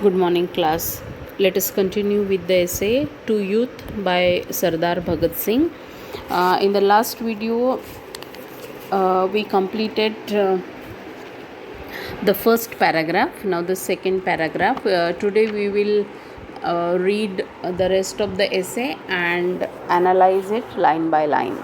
Good morning, class. Let us continue with the essay To Youth by Sardar Bhagat Singh. In the last video, we completed the first paragraph. Now, the second paragraph. Today, we will read the rest of the essay and analyze it line by line.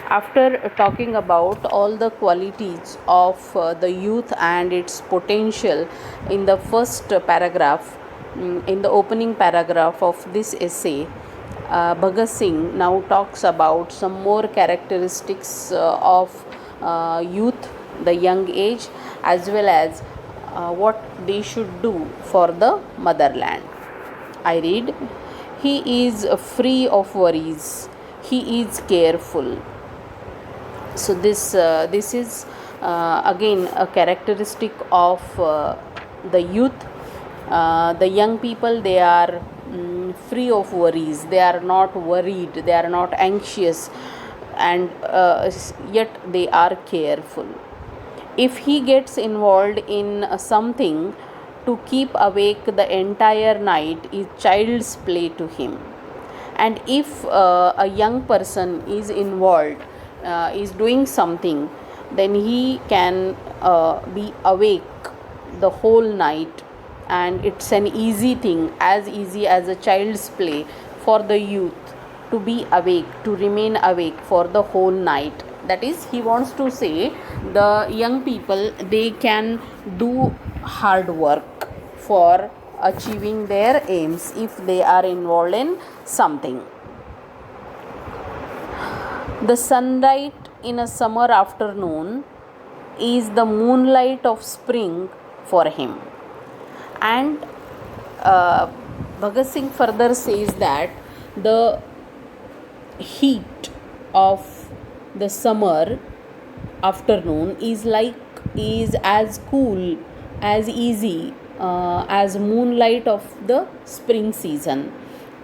After talking about all the qualities of the youth and its potential in the first paragraph, in the opening paragraph of this essay, Bhagat Singh now talks about some more characteristics of youth, the young age, as well as what they should do for the motherland. I read, he is free of worries, he is careful. So this is again a characteristic of the youth. The young people, they are free of worries, they are not worried, they are not anxious, and yet they are careful. If he gets involved in something, to keep awake the entire night is child's play to him. And if a young person is involved, is doing something, then he can be awake the whole night, and it's an easy thing, as easy as a child's play for the youth to be awake, to remain awake for the whole night. That is, he wants to say the young people, they can do hard work for achieving their aims if they are involved in something. The sunlight in a summer afternoon is the moonlight of spring for him. And Bhagat Singh further says that the heat of the summer afternoon is as cool, as easy as moonlight of the spring season.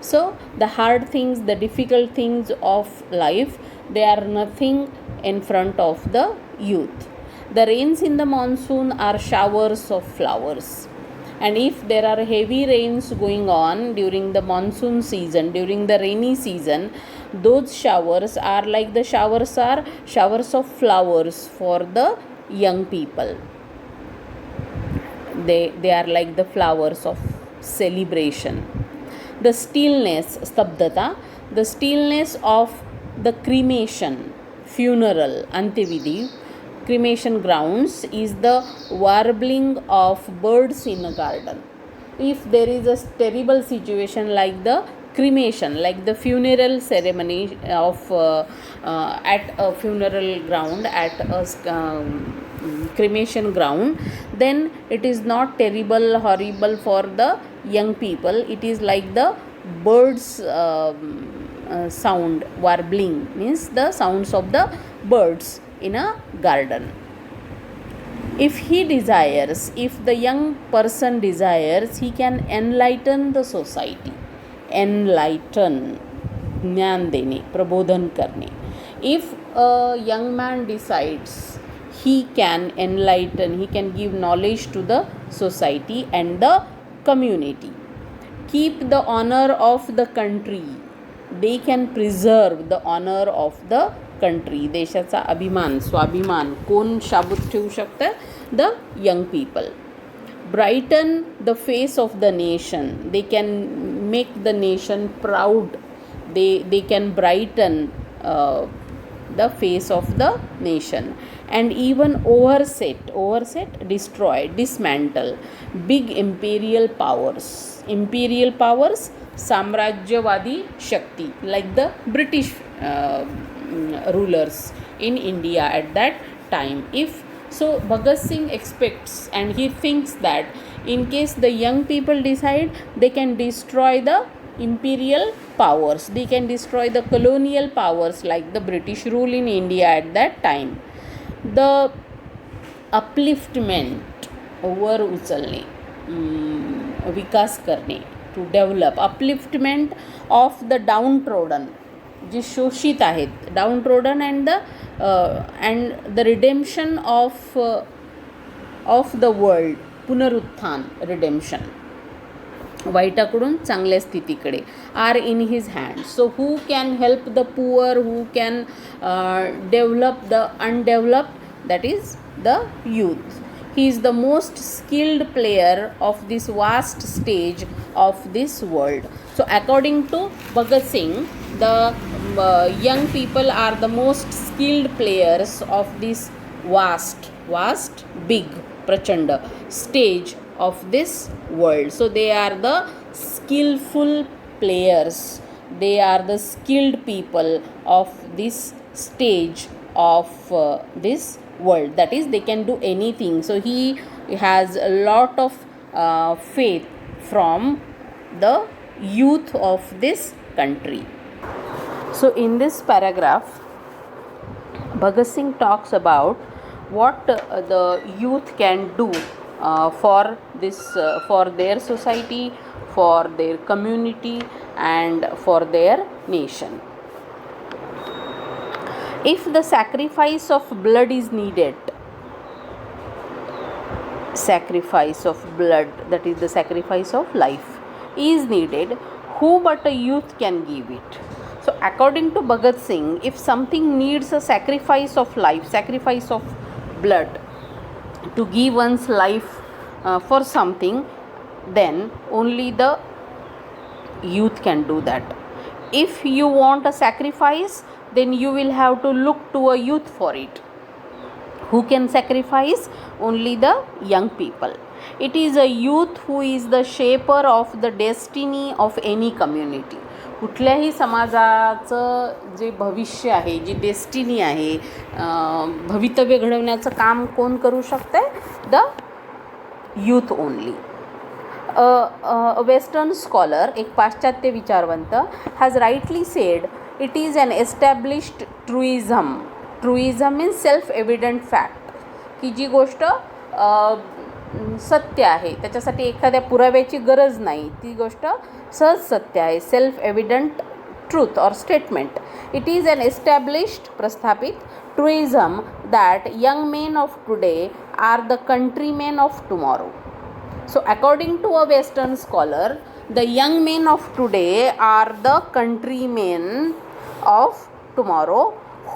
So the hard things, the difficult things of life, they are nothing in front of the youth. The rains in the monsoon are showers of flowers. And if there are heavy rains going on during the monsoon season, during the rainy season, those showers are like the showers are showers of flowers for the young people. They are like the flowers of celebration. The stillness, stabdata, the stillness of the cremation, funeral, antividi, cremation grounds is the warbling of birds in a garden. If there is a terrible situation like the cremation, like the funeral ceremony of at a funeral ground, at a cremation ground, then it is not terrible, horrible for the young people. It is like the birds sound, warbling means the sounds of the birds in a garden. If he desires, if the young person desires, he can enlighten the society. Enlighten, ज्ञान देने, प्रबोधन करने. If a young man decides, he can enlighten, he can give knowledge to the society and the community. Keep the honor of the country. They can preserve the honor of the country. देशाचा अभिमान, स्वाभिमान कोण शाबूत ठेवू शकतं? The young people. Brighten the face of the nation. They can make the nation proud. They can brighten the face of the nation. And even overset, destroy, dismantle big imperial powers, samrajyawadi shakti, like the British rulers in India at that time. If so, Bhagat Singh expects and he thinks that in case the young people decide, they can destroy the imperial powers, they can destroy the colonial powers like the British rule in India at that time. The upliftment, वर उचलणे, विकास करणे, to develop, upliftment of the downtrodden, जे शोषित आहेत, downtrodden, and the redemption of the world, पुनरुत्थान, redemption. वाईटाकडून चांगल्या स्थितीकडे, are in his hand. So who can help the poor, who can develop the undeveloped, that is the youth. He is the most skilled player of this vast stage of this world. So according to Bhagat Singh, the young people are the most skilled players of this vast, big, prachanda stage of this world. So they are the skillful players, they are the skilled people of this stage of this world, that is they can do anything. So he has a lot of faith from the youth of this country. So in this paragraph, Bhagat Singh talks about what the youth can do for this for their society, for their community, and for their nation. If the sacrifice of blood is needed, sacrifice of blood, that is the sacrifice of life, is needed, who but a youth can give it? So according to Bhagat Singh, if something needs a sacrifice of life, sacrifice of blood, to give one's life for something, then only the youth can do that. If you want a sacrifice, then you will have to look to a youth for it. Who can sacrifice? Only the young people. It is a youth who is the shaper of the destiny of any community. कुठल्याही समाजाचं जे भविष्य आहे, जी destiny आहे, भवितव्य घडवण्याचं काम कोण करू शकते? The youth only. A Western scholar, एक पाश्चात्य विचारवंत, has rightly said, it is an established truism. Truism means self-evident fact, की जी गोष्ट सत्य आहे, त्याच्यासाठी एखाद्या पुराव्याची गरज नाही, ती गोष्ट सहज सत्य आहे. सेल्फ एव्हिडंट ट्रूथ और statement. It is an established, प्रस्थापित, truism that young men of today are the countrymen of tomorrow. So according to a Western scholar, the young men of today are the countrymen of tomorrow,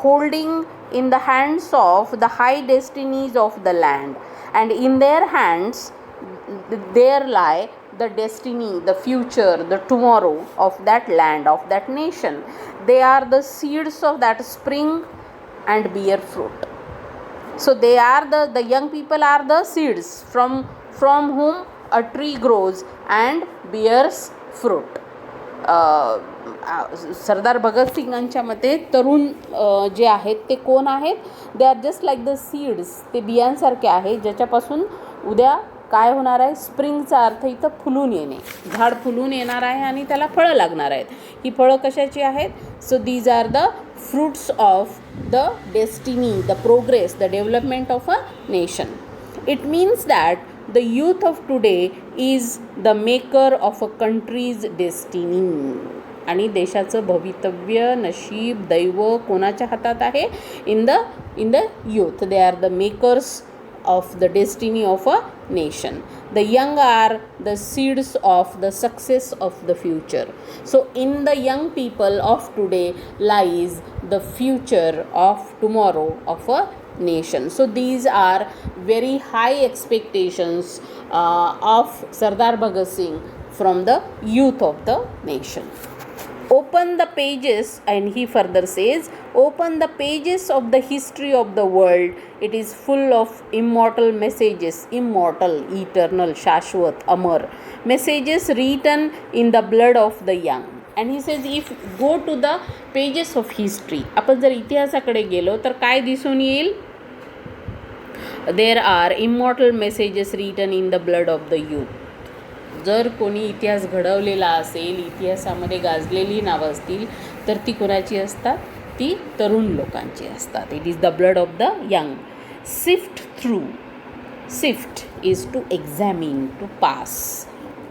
holding in the hands of the high destinies of the land, and in their hands there lie the destiny, the future, the tomorrow of that land, of that nation. They are the seeds of that spring and bear fruit. So they are the young people are the seeds from whom a tree grows and bears fruit. Sardar Bhagat सिंगांच्या मते तरुण जे आहेत ते कोण आहेत? They are just like the seeds. ते बियांसारखे आहे ज्याच्यापासून उद्या काय होणार आहे? स्प्रिंगचा अर्थ इथं फुलून येणे, झाड फुलून येणार आहे आणि त्याला फळं लागणार आहेत. ही फळं कशाची आहेत? So these are the fruits of the destiny, the progress, the development of a nation. It means that the youth of today is the maker of a country's destiny. आणि देशाचं भवितव्य, नशीब, दैव कोणाच्या हातात आहे? in the youth. They are the makers of the destiny of a nation. The young are the seeds of the success of the future. So in the young people of today lies the future of tomorrow of a nation. So these are very high expectations of Sardar Bhagat Singh from the youth of the nation. Open the pages, and he further says, open the pages of the history of the world. It is full of immortal messages, immortal, eternal, shashwat, amar, messages written in the blood of the young. And he says, if go to the pages of history, आपण जर इतिहासाकडे गेलो तर काय दिसून येईल? There are immortal messages written in the blood of the youth. जर कोणी इतिहास घडवलेला असेल, इतिहासामध्ये गाजलेली नावं असतील, तर ती कोणाची असतात? ती तरुण लोकांची असतात. It is the blood of the young. Sift through, sift is to examine, to pass,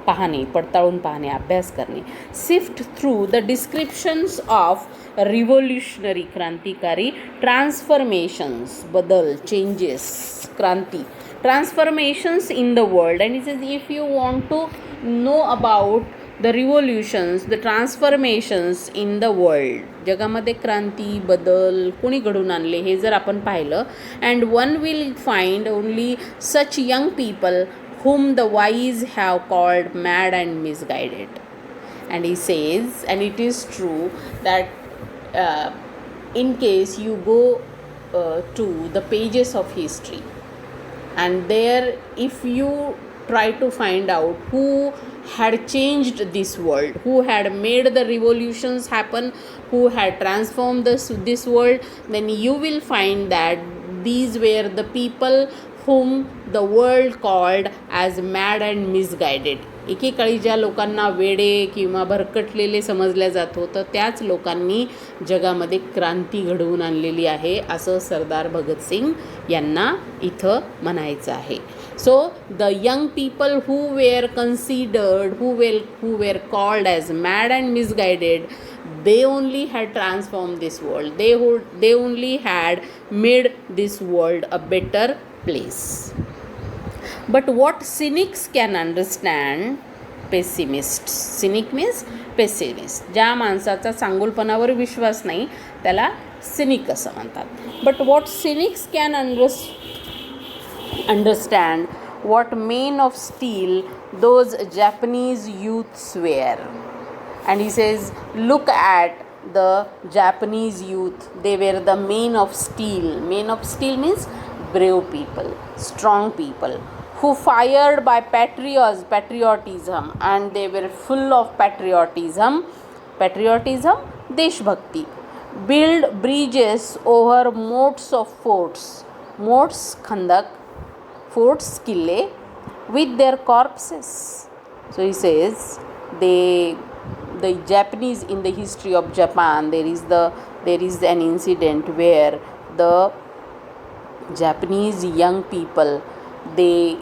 पाहणे, पडताळून पाहणे, अभ्यास करणे. Sift through the descriptions of revolutionary, क्रांतिकारी, ट्रान्सफॉर्मेशन्स, बदल, चेंजेस, क्रांती, transformations in the world. And it says, if you want to know about the revolutions, the transformations in the world. जगामध्ये क्रांती, बदल कोणी घडून आणले हे जर आपण पाहिलं, and one will find only such young people whom the wise have called mad and misguided. And he says, and it is true, that in case you go to the pages of history, and there if you try to find out who had changed this world, who had made the revolutions happen, who had transformed this world, then you will find that these were the people whom the world called as mad and misguided. एकेकाळी ज्या लोकांना वेडे किंवा भरकटलेले समजल्या जात होतं, त्याच लोकांनी जगामध्ये क्रांती घडवून आणलेली आहे, असं सरदार भगतसिंग यांना इथं म्हणायचं आहे. So the young people who were considered, who were called as mad and misguided, they only had transformed this world. They only had made this world a better place. But what cynics can understand, pessimists. Cynic means pessimist. ज्या माणसाचा चांगुलपणावर विश्वास नाही त्याला cynic असं म्हणतात. But what cynics can understand what men of steel those Japanese youths were. And he says, look at the Japanese youth. They were the men of steel. Men of steel means brave people, strong people, who fired by patriotism, and they were full of patriotism, deshbhakti, build bridges over moats of forts, khandak, forts kille, with their corpses. So he says the Japanese, in the history of Japan, there is an incident where the Japanese young people, they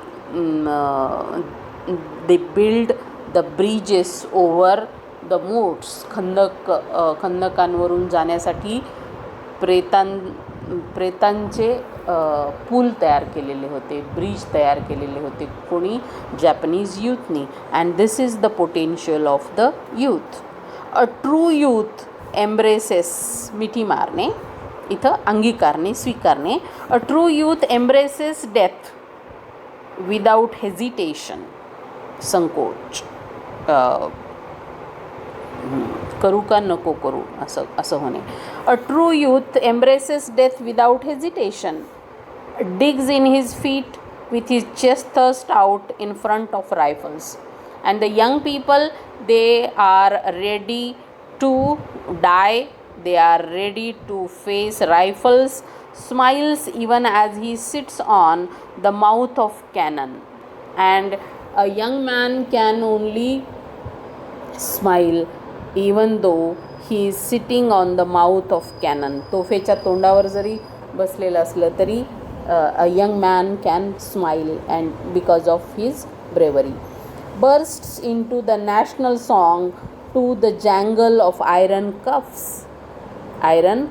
build the bridges over the moats, खंदकांवरून जाण्यासाठी प्रेतांचे pool तयार केलेले होते, bridge तयार केलेले होते कोणी, Japanese यूथनी. And this is the potential of the youth. A true youth embraces, मिठी मारणे, इथं अंगीकारणे, स्वीकारणे. A true youth embraces death without hesitation, संकोच, करू का नको करू असं होणे. A true youth embraces death without hesitation, digs in his feet with his chest thrust out in front of rifles. And the young people, they are ready to die, they are ready to face rifles, smiles even as he sits on the mouth of cannon. And a young man can only smile even though he is sitting on the mouth of cannon. तोफेच्या तोंडावर जरी बसलेलं असलं तरी a young man can smile, and because of his bravery. Bursts into the national song to the jangle of iron cuffs. Iron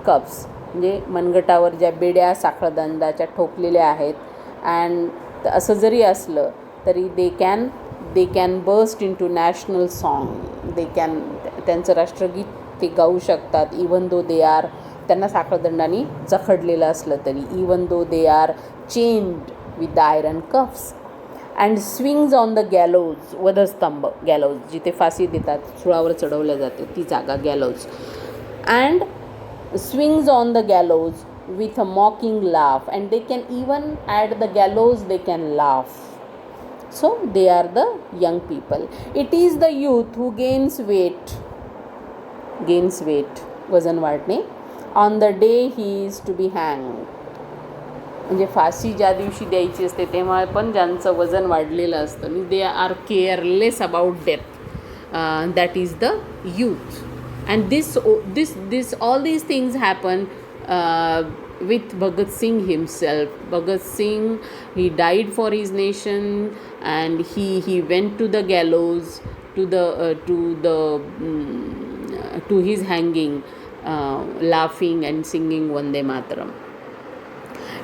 cuffs म्हणजे मनगटावर ज्या बेड्या साखळदंडाच्या ठोकलेल्या आहेत, and असं जरी असलं तरी they can burst into national song. त्यांचं राष्ट्रगीत ते गाऊ शकतात, इवन दो दे आर, त्यांना साखळदंडाने जखडलेलं असलं तरी, even though they are chained with the iron cuffs. And swings on the gallows, वधस्तंभ, गॅलोज जिथे फाशी देतात, सुळावर चढवल्या जाते ती जागा gallows. And swings on the gallows with a mocking laugh, and they can even at the gallows they can laugh. So they are the young people. It is the youth who gains weight, वजन वाढणे, on the day he is to be hanged. म्हणजे फाशी ज्या दिवशी द्यायची असते तेव्हा पण ज्यांचं वजन वाढलेलं असतं, आणि they are careless about death, that is the youth. And this all these things happen with Bhagat Singh himself. Bhagat Singh, he died for his nation, and he went to the gallows, to his hanging, laughing and singing Vande Mataram.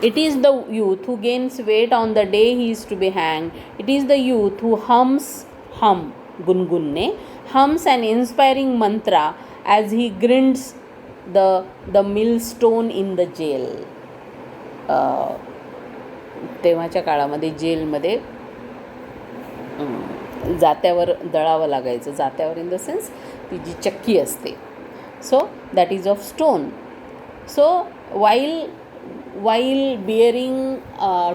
It is the youth who gains weight on the day he is to be hanged. It is the youth who hums हम गुनगुनने hums an inspiring mantra as he grinds the millstone in the jail. तेव्हाच्या काळामध्ये जेलमध्ये जात्यावर दळावं लागायचं. जात्यावर in the sense ती जी चक्की असते. So that is of stone. So while bearing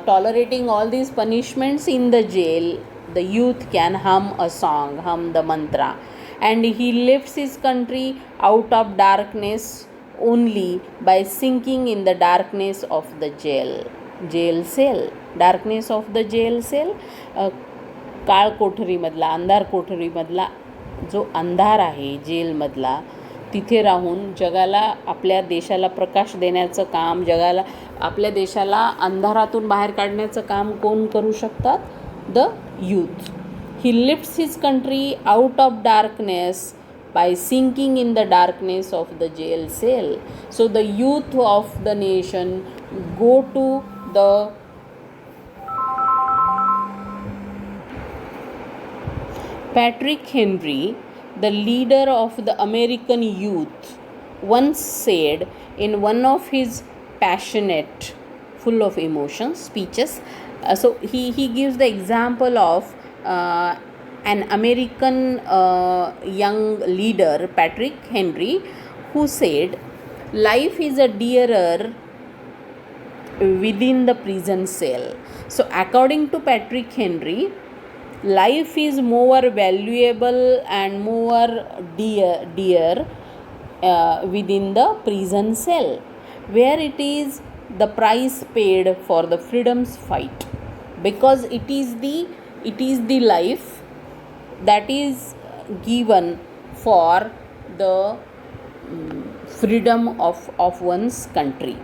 tolerating all these punishments in the jail, the youth can hum a song, hum the mantra, and he lifts his country out of darkness only by sinking in the darkness of the jail cell. Darkness of the jail cell, काळ कोठरीमधला, अंधार कोठरीमधला जो अंधार आहे जेलमधला, तिथे राहून जगाला, आपल्या देशाला प्रकाश देण्याचं काम, जगाला, आपल्या देशाला अंधारातून बाहेर काढण्याचं काम कोण करू शकतात? The youth. He lifts his country out of darkness by sinking in the darkness of the jail cell. So the youth of the nation go to the Patrick Henry, the leader of the American youth, once said in one of his passionate, full of emotions speeches. So he gives the example of an American young leader, Patrick Henry, who said, life is a dearer within the prison cell. So according to Patrick Henry, life is more valuable and more dear within the prison cell, where it is the price paid for the freedom's fight, because it is the life that is given for the freedom of one's country.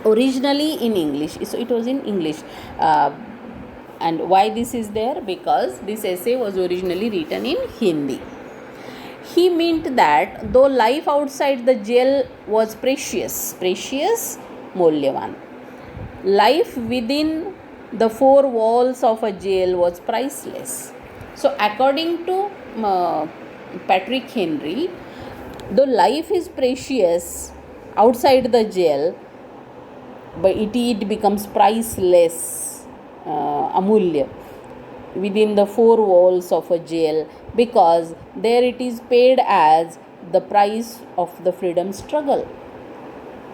Originally in English, so it was in English, and why this is there? Because this essay was originally written in Hindi. He meant that though life outside the jail was precious, molyavan, life within the four walls of a jail was priceless. So according to Patrick Henry, though life is precious outside the jail, but it becomes priceless, amulya, within the four walls of a jail, because there it is paid as the price of the freedom struggle.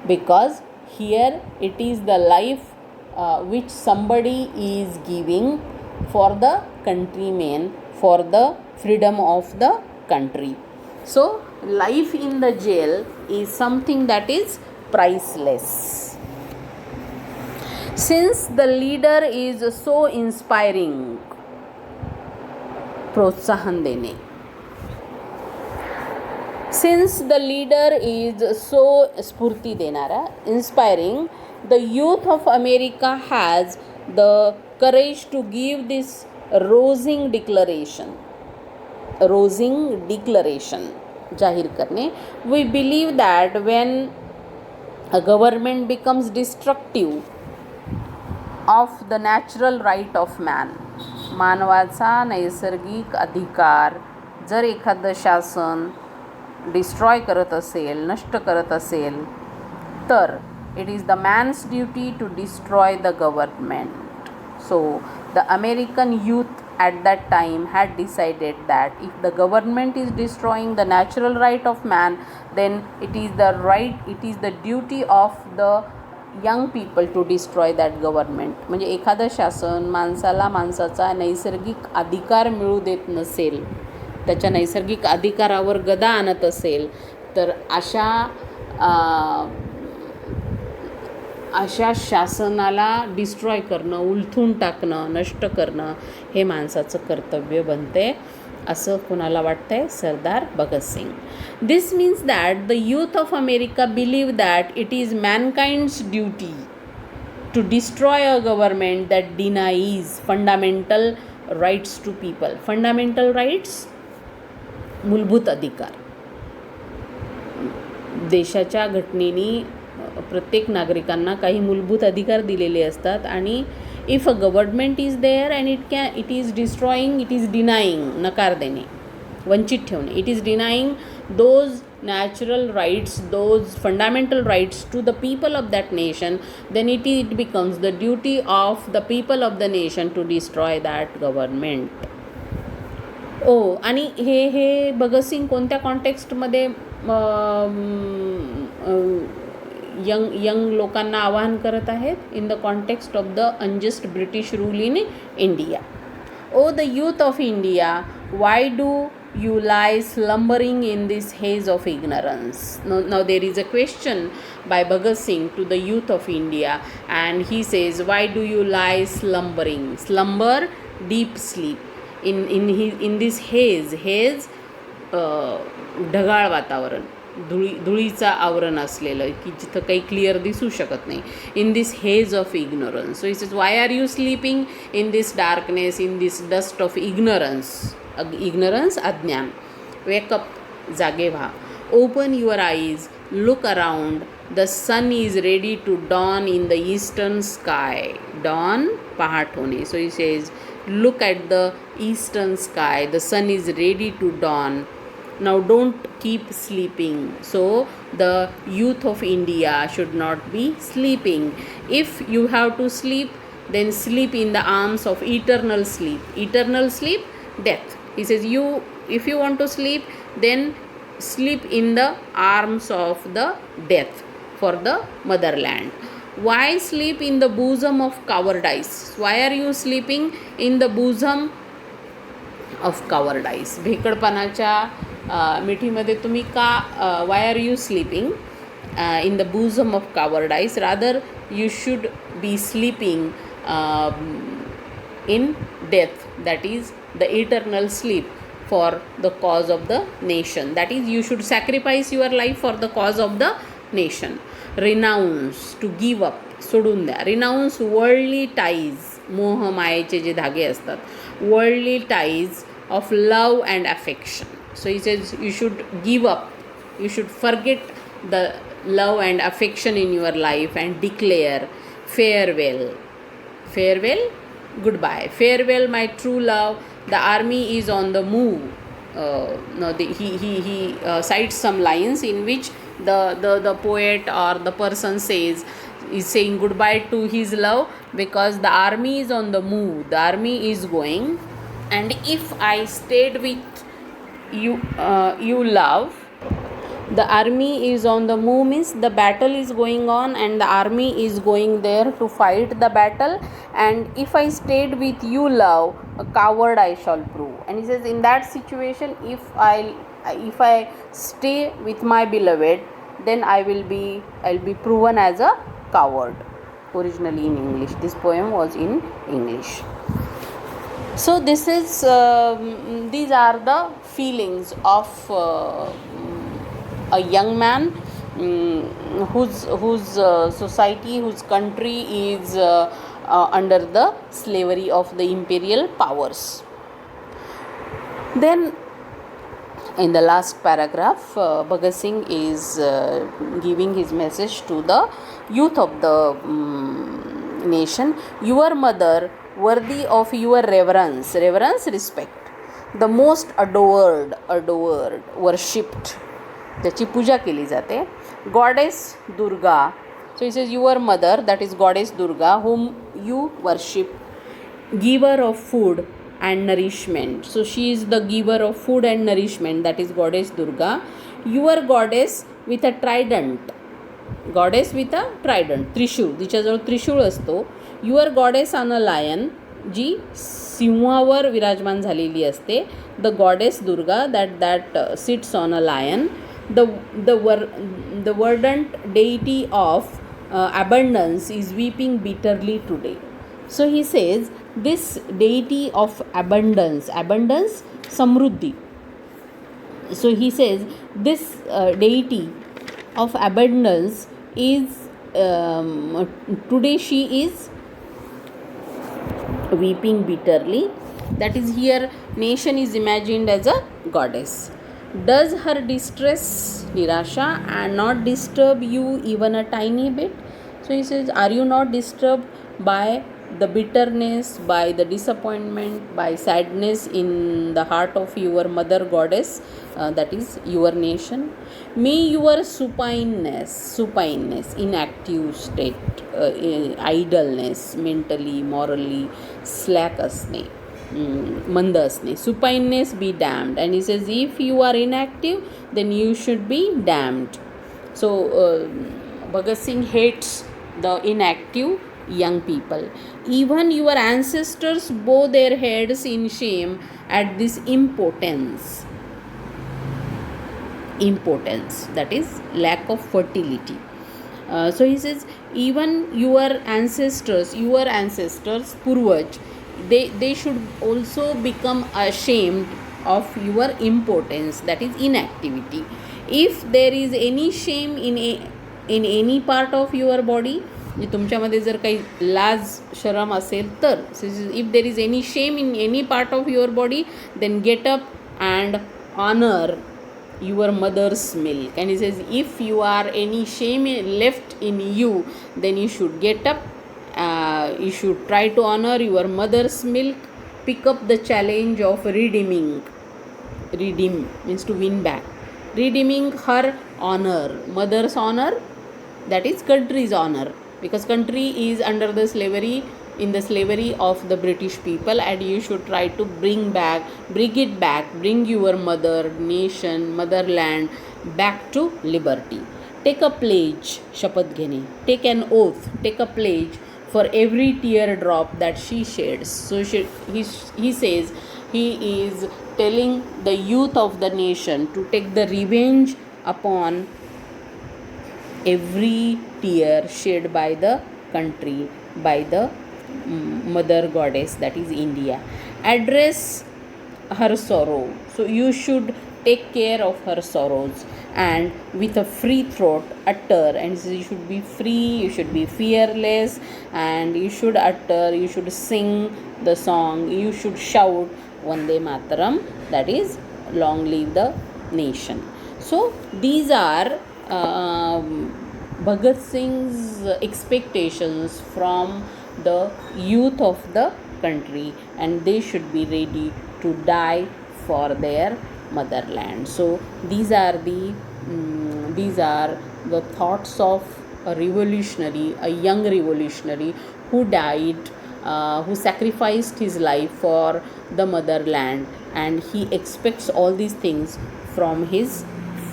Because here it is the life which somebody is giving for the countrymen, for the freedom of the country. So life in the jail is something that is priceless. Since the leader is so inspiring, प्रोत्साहन देणे. Since the leader is so स्फूर्ती देणारा, inspiring, the youth of America has the courage to give this rousing declaration, जाहीर करणे. We believe that when a government becomes destructive of the natural right of man, मानवाचा नैसर्गिक अधिकार जर एखादं शासन डिस्ट्रॉय करत असेल, नष्ट करत असेल, तर it is the man's duty to destroy the government. So the American youth at that time had decided that if the government is destroying the natural right of man, then it is the duty of the young people to destroy that government. म्हणजे एखादं शासन माणसाचा नैसर्गिक अधिकार मिळू देत नसेल, त्याच्या नैसर्गिक अधिकारावर गदा आणत असेल, तर अशा शासनाला डिस्ट्रॉय करणं, उलथून टाकणं, नष्ट करणं हे माणसाचं कर्तव्य बनते, असं कुणाला वाटतंय? Sardar Bhagat Singh. This means that the youth of America believe that it is mankind's duty to destroy a government that denies fundamental rights to people. Fundamental rights, मूलभूत अधिकार. देशाच्या घटनेने प्रत्येक नागरिकांना काही मूलभूत अधिकार दिलेले असतात आणि If a government is there and it is destroying, it is denying, नकार देणे, वंचित ठेवणे, it is denying those natural rights, those fundamental rights to the people of that nation, then it becomes the duty of the people of the nation to destroy that government. आणि हे भगतसिंग कोणत्या कॉन्टेक्स्टमध्ये young लोकांना आवाहन करत आहेत? In the context of the unjust British rule in India. O the youth of India, why do you lie slumbering in this haze of ignorance? Now there is a question by Bhagat Singh to the youth of India, and he says, why do you lie slumbering? Slumber, deep sleep. In this haze, ढगाळ वातावरण, धुळीचा आवरण असलेलं की जिथं काही clear दिसू शकत नाही. In this haze of ignorance. So it is why are you sleeping in this darkness, in this dust of ignorance. Ignorance, अज्ञान. वेकअप, जागे व्हा. Open your eyes, look around. The sun is ready to dawn in the eastern sky. Dawn, पहाट होणे. So it says look at the eastern sky, the sun is ready to dawn. Now don't keep sleeping. So the youth of India should not be sleeping. If you have to sleep, then sleep in the arms of eternal sleep. Eternal sleep, death. He says, if you want to sleep, then sleep in the arms of the death for the motherland. Why sleep in the bosom of cowardice? Why are you sleeping in the bosom of cowardice? भेकडपणाच्या मिठीमध्ये तुम्ही का, why are you sleeping in the bosom of cowardice? Rather, you should be sleeping in death, that is the eternal sleep for the cause of the nation. That is, you should sacrifice your life for the cause of the nation. Renounce, to give up, सोडून द्या. Renounce worldly ties, मोह मायेचे जे धागे असतात, worldly ties of love and affection. So he says you should give up, you should forget the love and affection in your life and declare farewell. Farewell, goodbye. Farewell, my true love, the army is on the move. He cites some lines in which the poet or the person is saying goodbye to his love because the army is on the move, the army is going, and if I stayed with you love, the army is on the move means the battle is going on and the army is going there to fight the battle, and if I stayed with you love, a coward I shall prove. And he says, in that situation, if I stay with my beloved, then I'll be proven as a coward. Originally in English, this poem was in English. So this is these are the feelings of a young man whose society, whose country is under the slavery of the imperial powers. Then in the last paragraph, Bhagat Singh is giving his message to the youth of the nation. Your mother, worthy of your reverence, respect, the most adored, worshipped, त्याची पूजा केली जाते, goddess Durga. So he says, your mother, that is goddess Durga, whom you worship, giver of food and nourishment. So she is the giver of food and nourishment, that is goddess Durga. Your goddess with a trident, त्रिशूळ, तिच्याजवळ त्रिशूळ असतो. Your goddess on a lion, जी सिंहावर विराजमान झालेली असते. The goddess Durga, that sits on a lion. The verdant deity of abundance is weeping bitterly today. So he says, this deity of abundance, samruddhi. So he says, this deity of abundance is today she is weeping bitterly. That is, here nation is imagined as a goddess. Does her distress, nirasha, and not disturb you even a tiny bit? So he says, are you not disturbed by the bitterness, by the disappointment, by sadness in the heart of your mother goddess, that is your nation. May your supineness, inactive state, idleness, mentally, morally, slack asne, मंद असणे, supineness be damned. And he says, if you are inactive, then you should be damned. So Bhagat Singh hates the inactive young people. Even your ancestors bow their heads in shame at this impotence, that is lack of fertility. So he says, even your ancestors purvaj, they should also become ashamed of your impotence, that is inactivity. If there is any shame in any part of your body, तुमच्यामध्ये जर काही लाज शरम असेल तर, if there is any shame in any part of your body, then get up and honor your mother's milk. And he says, if you are any shame left in you, then you should get up, you should try to honor your mother's milk, pick up the challenge of redeem means to win back, redeeming her honor, mother's honor, that is country's honor, because country is under the slavery, in the slavery of the British people, and you should try to bring your mother nation, motherland back to liberty. Take a pledge, shapath ghene, take an oath, take a pledge for every teardrop that she sheds. So he says, he is telling the youth of the nation to take the revenge upon every tear shed by the country, by the mother goddess, that is India. Address her sorrow. So you should take care of her sorrows, and with a free throat utter. And so you should be free, you should be fearless, and you should utter, you should sing the song, you should shout Vande Mataram, that is long live the nation. So these are Bhagat Singh's expectations from the youth of the country, and they should be ready to die for their motherland. So these are the thoughts of a revolutionary, a young revolutionary who died, who sacrificed his life for the motherland, and he expects all these things from his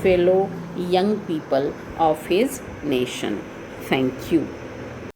fellow young people of his nation. Thank you.